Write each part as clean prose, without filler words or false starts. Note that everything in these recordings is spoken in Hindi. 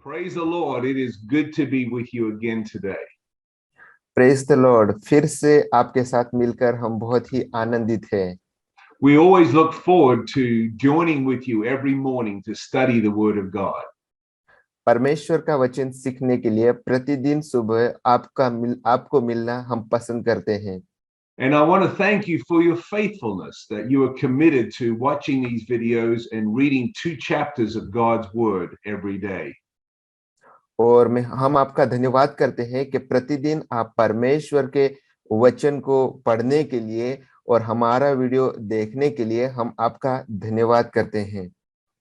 Praise the Lord. It is good to be with you again today. Praise the Lord. फिर से आपके साथ मिलकर हम बहुत ही आनंदित हैं। We always look forward to joining with you every morning to study the Word of God. परमेश्वर का वचन सीखने के लिए प्रतिदिन सुबह आपको मिलना हम पसंद करते हैं। And I want to thank you for your faithfulness, that you are committed to watching these videos and reading 2 chapters of God's Word every day. और हम आपका धन्यवाद करते हैं कि प्रतिदिन आप परमेश्वर के वचन को पढ़ने के लिए और हमारा वीडियो देखने के लिए हम आपका धन्यवाद करते हैं।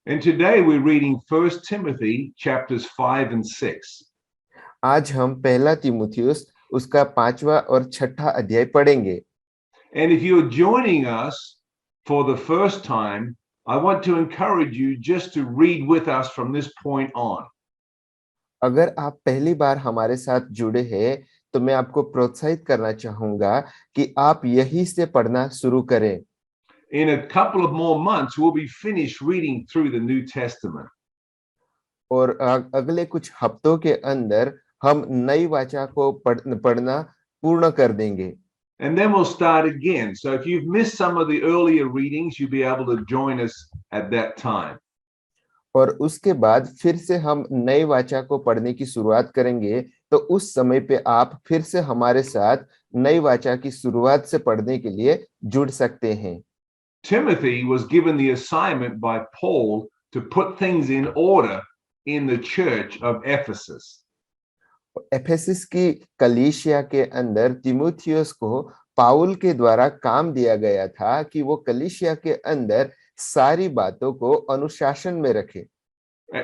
And today we're reading 1 Timothy chapters 5 and 6. आज हम पहला तीमुथियुस उसका 5वां और 6ठा अध्याय पढ़ेंगे। And if you're joining us for the first time, I want to encourage you just to read with us from this point on. अगर आप पहली बार हमारे साथ जुड़े हैं तो मैं आपको प्रोत्साहित करना चाहूंगा कि आप यही से पढ़ना शुरू करें। In a couple of more months, we'll be finished reading through the New Testament. और अगले कुछ हफ्तों के अंदर हम नई वाचा को पढ़ना पूर्ण कर देंगे। And then we'll start again. So if you've missed some of the earlier readings, you'll be able to join us at that time. और उसके बाद फिर से हम नई वाचा को पढ़ने की शुरुआत करेंगे, तो उस समय पे आप फिर से हमारे साथ नई वाचा की शुरुआत से पढ़ने के लिए जुड़ सकते हैं। Timothy was given the assignment by Paul to put things in order in the church of Ephesus. Ephesus की कलीसिया के अंदर तीमुथियुस को पाउल के द्वारा काम दिया गया था कि वो कलीसिया के अंदर सारी बातों को अनुशासन में रखे।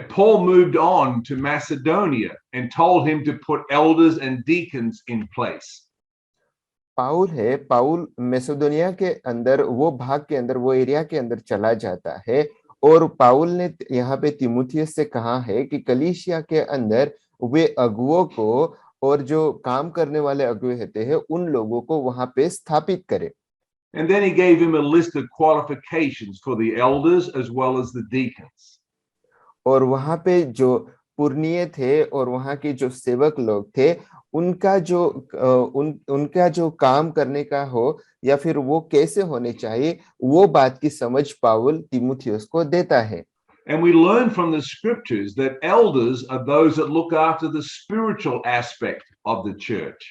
Paul moved on to Macedonia and told him to put elders and deacons in place. पाउल मैसेडोनिया के अंदर वो भाग के अंदर वो एरिया के अंदर चला जाता है और पाउल ने यहाँ पे तीमुथियुस से कहा है कि कलीसिया के अंदर वे अगुवों को और जो काम करने वाले अगुवे होते हैं उन लोगों को वहां पे स्थापित करे। And then he gave him a list of qualifications for the elders as well as the deacons. और वहां पे जो पुरनिये थे और वहां के जो सेवक लोग थे उनका जो काम करने का हो या फिर वो कैसे होने चाहिए वो बात की समझ पाउल तीमुथियुस को देता है। And we learn from the scriptures that elders are those that look after the spiritual aspect of the church.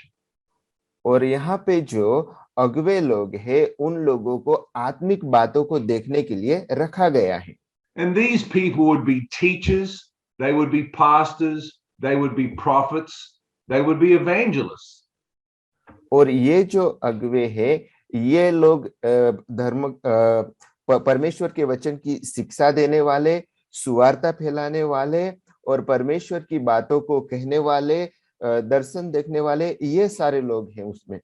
और यहाँ पे जो अगुवे लोग हैं उन लोगों को आत्मिक बातों को देखने के लिए रखा गया है। And these people would be teachers, they would be pastors, they would be prophets, they would be evangelists. और ये जो अगुवे हैं ये लोग परमेश्वर के वचन की शिक्षा देने वाले, सुवार्ता फैलाने वाले और परमेश्वर की बातों को कहने वाले, दर्शन देखने वाले, ये सारे लोग हैं उसमें।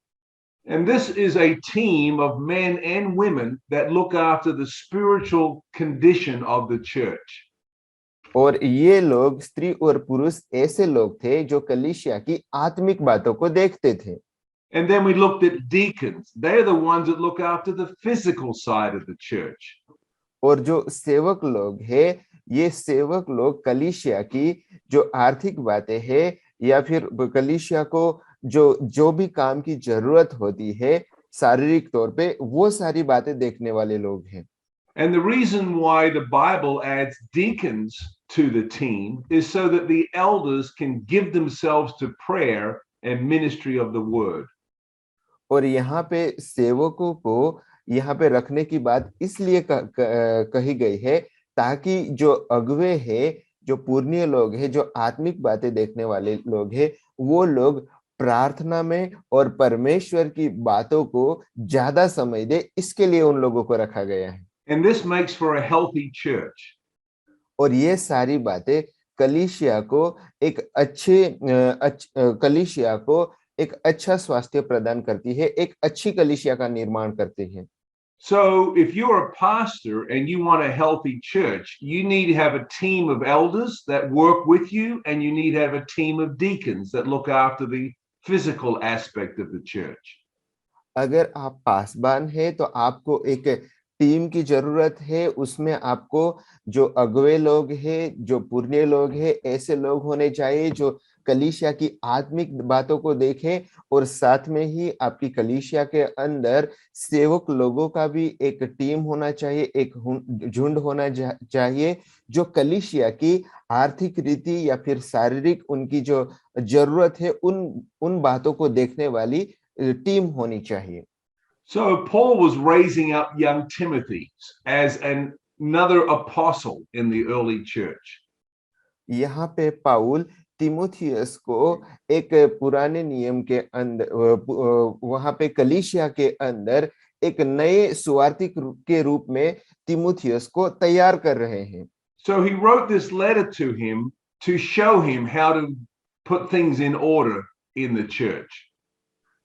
And this is a team of men and women that look after the spiritual condition of the church. और ये लोग स्त्री और पुरुष ऐसे लोग थे जो कलीसिया की आत्मिक बातों को देखते थे। And then we looked at deacons. They're the ones that look after the physical side of the church. और जो सेवक लोग हैं ये सेवक लोग कलीसिया की जो आर्थिक बातें हैं या फिर कलीसिया को जो भी काम की जरूरत होती है शारीरिक तौर पे वो सारी बातें देखने वाले लोग हैं। And the reason why the Bible adds deacons to the team is so that the elders can give themselves to prayer and ministry of the word. और यहाँ पे सेवकों को यहाँ पे रखने की बात इसलिए कही गई है ताकि जो अगुवे हैं, जो पुरनिये लोग हैं, जो आत्मिक बातें देखने वाले लोग हैं, वो लोग प्रार्थना में और परमेश्वर की बातों को ज्यादा समय दे, इसके लिए उन लोगों को रखा गया है। And this makes for a healthy church. और ये सारी बातें कलीसिया को एक अच्छा स्वास्थ्य प्रदान करती है, एक अच्छी कलीसिया का निर्माण करती है। So if you're a pastor and you want a healthy church, you need to have a team of elders that work with you, and you need to have a team of deacons that look after the physical aspect of the church. अगर आप पासबान हैं तो आपको एक टीम की जरूरत है, उसमें आपको जो अगुवे लोग हैं, जो पुरने लोग हैं, ऐसे लोग होने चाहिए जो कलीसिया की आत्मिक बातों को देखें, और साथ में ही आपकी कलीसिया के अंदर सेवक लोगों का भी एक टीम होना चाहिए, एक झुंड होना चाहिए जो कलीसिया की आर्थिक रीति या फिर शारीरिक उनकी जो जरूरत है उन उन बातों को देखने वाली टीम होनी चाहिए। So Paul was raising up young Timothy as another apostle in the early church. यहाँ पे पाउल तिमुथियस को एक पुराने नियम के अंदर वहां पे कलीसिया के अंदर एक नए सुवार्तिक के रूप में तिमुथियस को तैयार कर रहे हैं। So he wrote this letter to him to show him how to put things in order in the church.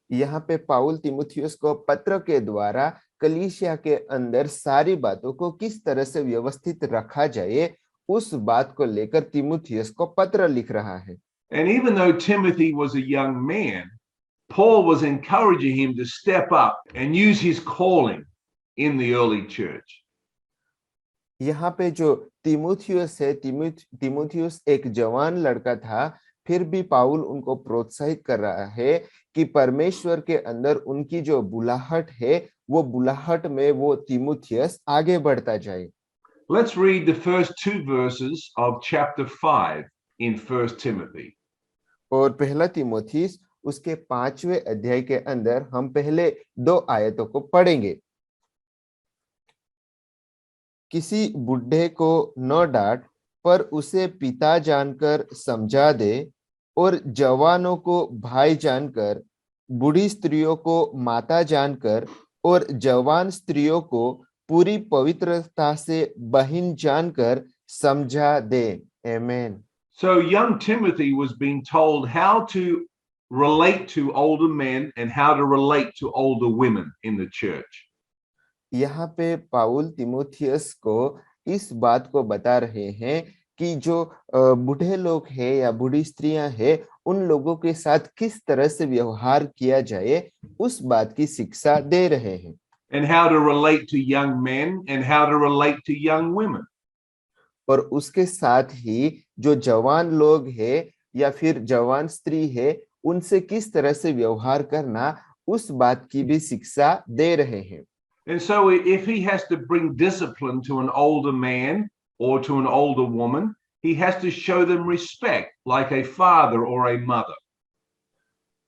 यहाँ पे पाउल तिमुथियस को पत्र के द्वारा कलीसिया के अंदर सारी बातों को किस तरह से व्यवस्थित रखा जाए, उस बात को लेकर तिमुथियस को पत्र लिख रहा है। And even though Timothy was a young man, Paul was encouraging him to step up and use his calling in the early church. यहाँ पे जो तिमुथियस है, तिमुथियस एक जवान लड़का था, फिर भी पाउल उनको प्रोत्साहित कर रहा है कि परमेश्वर के अंदर उनकी जो बुलाहट है, वो बुलाहट में वो तिमुथियस आगे बढ़ता जाए। Let's read the first two verses of chapter 5 in 1 Timothy. और पहला तिमुथियस उसके 5वें अध्याय के अंदर हम पहले 2 आयतों को पढ़ेंगे। किसी बुढ़े को न डांट, पर उसे पिता जानकर समझा दे, और जवानों को भाई जानकर, बूढ़ी स्त्रियों को माता जानकर, और जवान स्त्रियों को पूरी पवित्रता से बहन जानकर समझा दे। आमीन। So young Timothy was being told how to relate to older men and how to relate to older women in the church. यहाँ पे पाउल तिमुथियस को इस बात को बता रहे हैं कि जो बूढ़े लोग हैं या बूढ़ी स्त्रियां हैं, उन लोगों के साथ किस तरह से व्यवहार किया जाए, उस बात की शिक्षा दे रहे हैं। And how to relate to young men and how to relate to young women. और उसके साथ ही जो जवान लोग हैं या फिर जवान स्त्री है, उनसे किस तरह से व्यवहार करना, उस बात की भी शिक्षा दे रहे हैं। And so if he has to bring discipline to an older man or to an older woman, he has to show them respect like a father or a mother.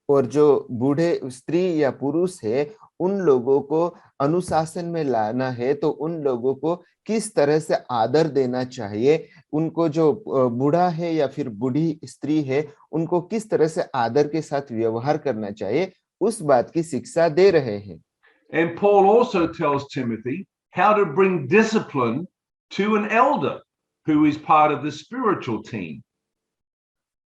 और जो बूढ़े स्त्री या पुरुष है, उन लोगों को अनुशासन में लाना है, तो उन लोगों को किस तरह से आदर देना चाहिए, उनको जो बूढ़ा है या फिर बूढ़ी स्त्री है, उनको किस तरह से आदर के साथ व्यवहार करना चाहिए, उस बात की शिक्षा दे रहे हैं। And Paul also tells Timothy how to bring discipline to an elder who is part of the spiritual team.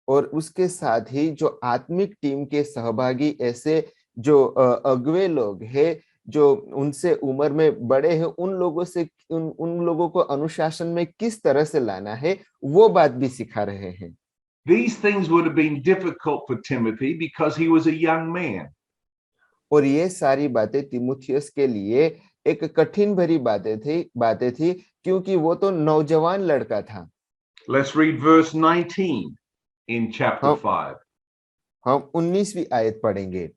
और उसके साथ ही जो आत्मिक टीम के सहभागी ऐसे जो अगुवे लोग हैं, जो उनसे उम्र में बड़े हैं, उन लोगों से उन लोगों को अनुशासन में किस तरह से लाना है, वो बात भी सिखा रहे हैं। These things would have been difficult for Timothy because he was a young man. और ये सारी बातें तिमुथियस के लिए एक कठिन भरी बातें थी क्योंकि वो तो नौजवान लड़का था। Let's read verse 19 in chapter 5. हम 19वीं आयत पढ़ेंगे।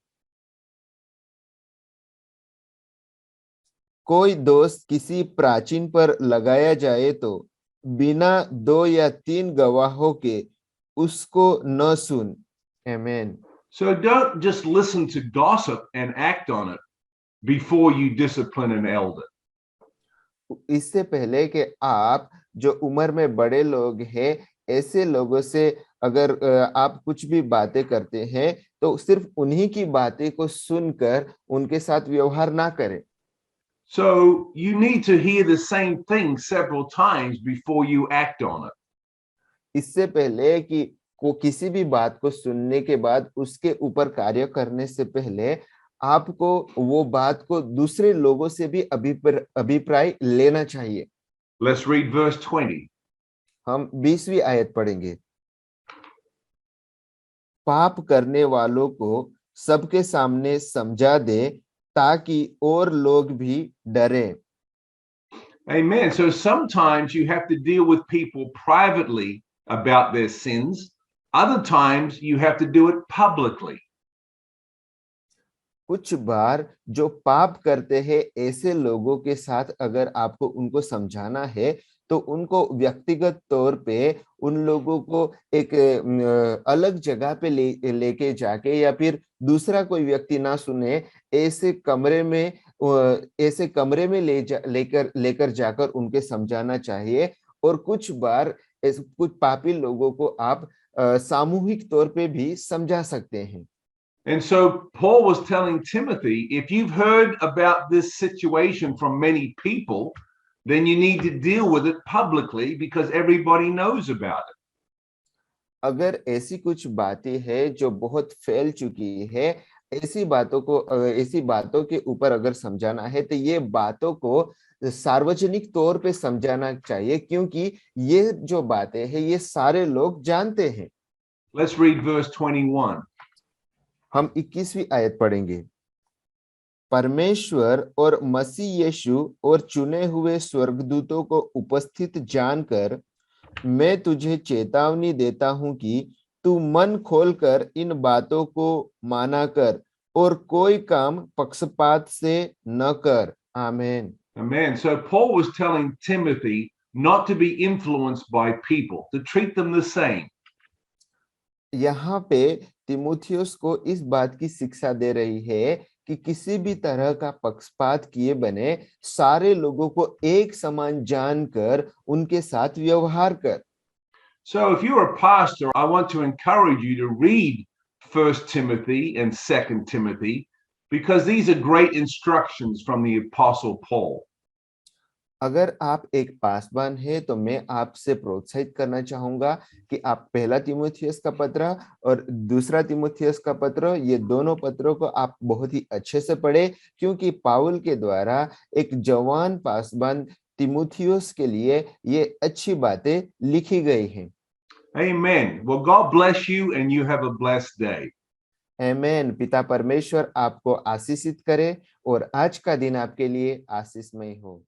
कोई दोष किसी प्राचीन पर लगाया जाए तो बिना 2 या 3 गवाहों के उसको न सुन। आमीन। So don't just listen to gossip and act on it before you discipline an elder. इससे पहले कि आप जो उम्र में बड़े लोग हैं, ऐसे लोगों से अगर आप कुछ भी बातें करते हैं, तो सिर्फ उन्हीं की बातें को सुनकर उनके साथ व्यवहार ना करें। So you need to hear the same thing several times before you act on it. इससे पहले कि किसी भी बात को सुनने के बाद उसके ऊपर कार्य करने से पहले आपको वो बात को दूसरे लोगों से भी अभिप्राय लेना चाहिए। Let's read verse 20. हम 20वीं आयत पढ़ेंगे। पाप करने वालों को सबके सामने समझा दे, ताकि और लोग भी डरें। Amen. So sometimes you have to deal with people privately about their sins. Other times you have to do it publicly. कुछ बार जो पाप करते हैं ऐसे लोगों के साथ अगर आपको उनको समझाना है तो उनको व्यक्तिगत तौर पे उन लोगों को एक अलग जगह पे लेके जाके या फिर दूसरा कोई व्यक्ति ना सुने ऐसे कमरे में लेकर जाकर उनके समझाना चाहिए। और कुछ बार कुछ पापी लोगों को आप सामूहिक तौर पे भी समझा सकते हैं। And so Paul was telling Timothy, if you've heard about this situation from many people, then you need to deal with it publicly because everybody knows about it. अगर ऐसी कुछ बातें हैं जो बहुत फैल चुकी है, ऐसी बातों के ऊपर अगर समझाना है तो ये बातों को सार्वजनिक तौर पे समझाना चाहिए क्योंकि ये जो बातें हैं ये सारे लोग जानते हैं। Let's read verse 21. हम 21वीं आयत पढ़ेंगे। परमेश्वर और मसीह यीशु और चुने हुए स्वर्गदूतों को उपस्थित जानकर मैं तुझे चेतावनी देता हूं कि तू मन खोलकर इन बातों को माना कर और कोई काम पक्षपात से न कर। आमीन। Amen. So Paul was telling Timothy not to be influenced by people, to treat them the same. यहाँ पे तिमुथियुस को इस बात की शिक्षा दे रही है कि किसी भी तरह का पक्षपात किए बने सारे लोगों को एक समान जानकर उनके साथ व्यवहार कर। So if you're a pastor, I want to encourage you to read 1 Timothy and 2 Timothy because these are great instructions from the Apostle Paul. अगर आप एक पासवान है तो मैं आपसे प्रोत्साहित करना चाहूंगा कि आप पहला तिमुथियुस का पत्र और दूसरा तिमुथियुस का पत्र ये दोनों पत्रों को आप बहुत ही अच्छे से पढ़े क्योंकि पाउल के द्वारा एक जवान पासवान तिमुथियुस के लिए ये अच्छी बातें लिखी गई हैं। Amen. Well, God bless you and you have a blessed day. आमीन। पिता परमेश्वर आपको आशीषित करे और आज का दिन आपके लिए आशीषमय हो।